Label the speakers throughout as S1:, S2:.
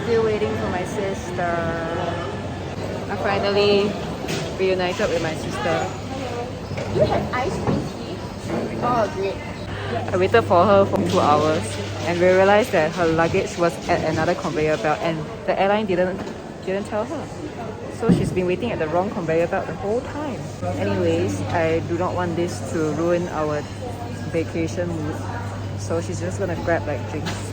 S1: Still waiting for my sister. I finally reunited with my sister.
S2: You have iced green tea? Oh, great.
S1: I waited for her for 2 hours and we realized that her luggage was at another conveyor belt and the airline didn't tell her. So she's been waiting at the wrong conveyor belt the whole time. Anyways, I do not want this to ruin our vacation mood. So she's just gonna grab like drinks.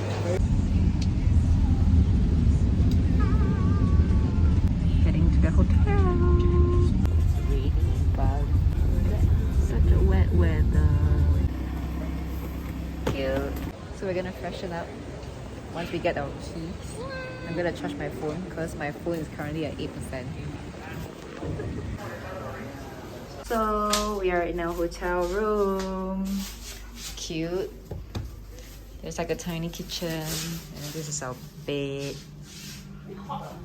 S1: Heading to the hotel. Rainy Bali. Such a wet weather. Cute. So we're gonna freshen up once we get our keys. I'm gonna charge my phone because my phone is currently at 8%. So we are in our hotel room. Cute. There's like a tiny kitchen and this is our bed.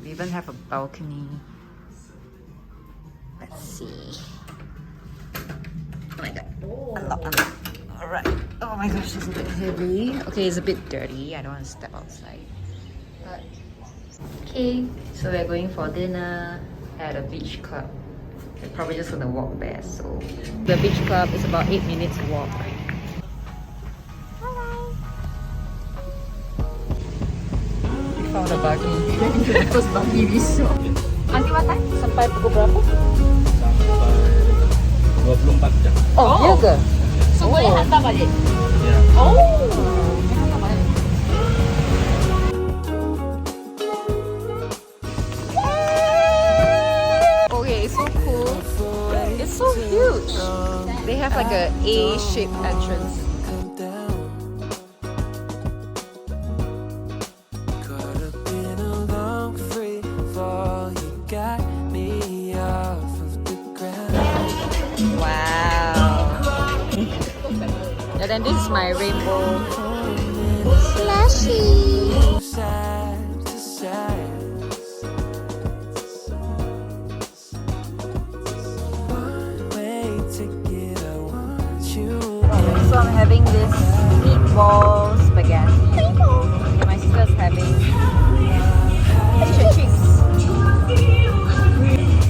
S1: We even have a balcony. Let's see. Oh my god. Unlock. Alright. Oh my gosh, it's a bit heavy. Okay, it's a bit dirty. I don't want to step outside. But okay, so we're going for dinner at a beach club. We're probably just gonna walk there. So the beach club is about 8 minutes walk. Hello. We found a buggy.
S2: We're into the first buggy we saw. Until what time?
S1: Sampai pukul berapa?
S3: Sampai 24 jam.
S1: Oh, iya ke?
S2: So boleh hantar balik?
S3: Ya.
S2: Oh.
S1: Okay, it's so cool. It's so huge. They have like a A-shaped entrance. And then this is my rainbow slushy. So I'm having this meatball spaghetti. And my sister's having fish and chips.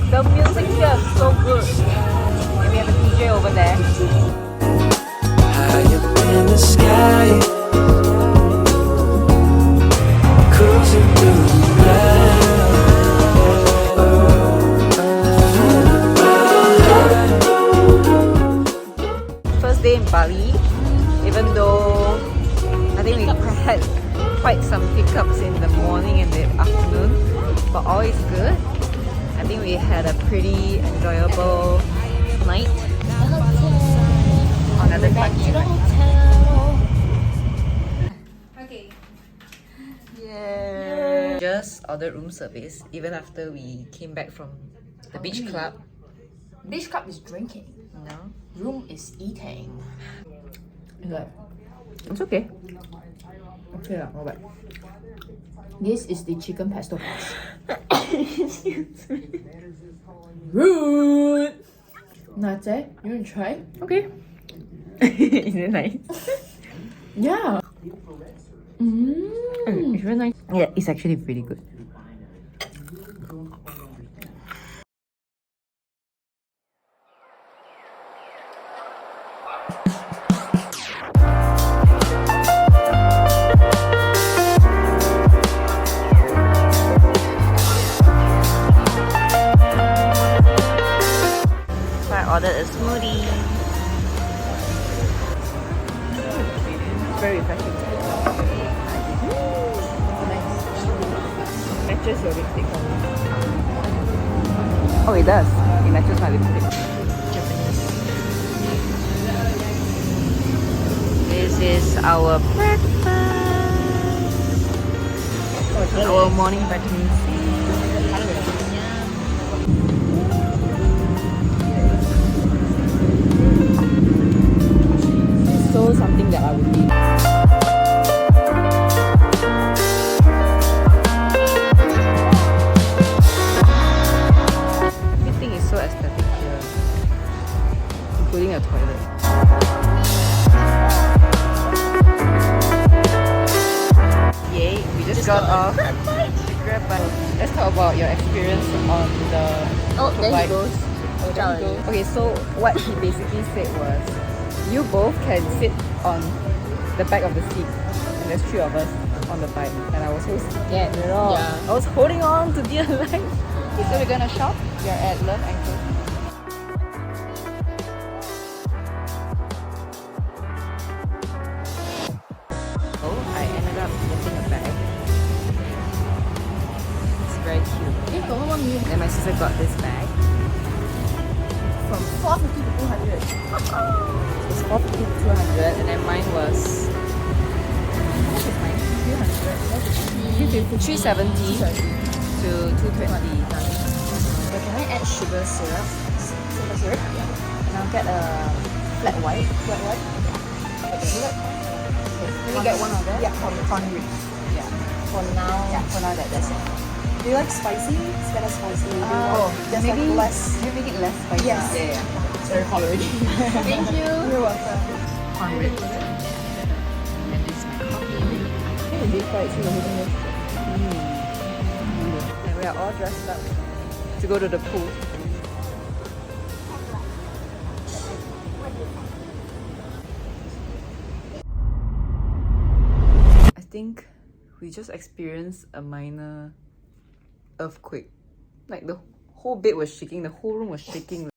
S1: The music here is so good. And we have a DJ over there.
S4: High up in the sky, cruising through
S1: the first day in Bali, even though I think we had quite some hiccups in the morning and the afternoon, but all is good. I think we had a pretty enjoyable night. Another country. Okay. Yeah. Just ordered room service even after we came back from the beach club.
S2: Beach club is drinking.
S1: No,
S2: Room is eating. Good.
S1: it's okay. Okay, not bad.
S2: This is the chicken pesto sauce.
S1: Rude.
S2: Nate, you want to try?
S1: Okay. Is it nice?
S2: Yeah.
S1: It's very nice. Yeah, it's actually pretty good. So I ordered a smoothie. Very refreshing. Matches your lipstick. Oh, it does. It matches my lipstick. Japanese. This is our breakfast. Our morning vitamin C. So something that I would need. Everything is so aesthetic here, including a toilet. Yay, we just got off grab bike. Let's talk about your experience on the
S2: Oh, there
S1: bike.
S2: he goes.
S1: Oh, there he goes. Okay, so what he basically said was, you both can sit on the back of the seat, and there's 3 of us on the bike, and I was so scared, you know.
S2: Yeah.
S1: I was holding on to dear life. So we're gonna shop. We are at Love Anchor. Oh, I ended up getting a bag. It's very cute. And my sister got this bag.
S2: From 450 to 200.
S1: It's 450 to 200, and then mine was. How much is mine? 300. 370 to 220. But can I add sugar syrup? Sugar syrup? And I'll get a flat white. Flat white? Can we get one of that?
S2: Yeah, corn rib.
S1: Yeah. For now that's it.
S2: Do you like spicy? It's better spicy. Just
S1: maybe
S2: like less.
S1: Maybe make it less spicy.
S2: Yes.
S1: Yeah.
S2: It's very hot already.
S1: Thank you.
S2: You're welcome.
S1: Corn rib. And this is my coffee. And we are all dressed up to go to the pool. I think we just experienced a minor earthquake. Like the whole bed was shaking, the whole room was shaking.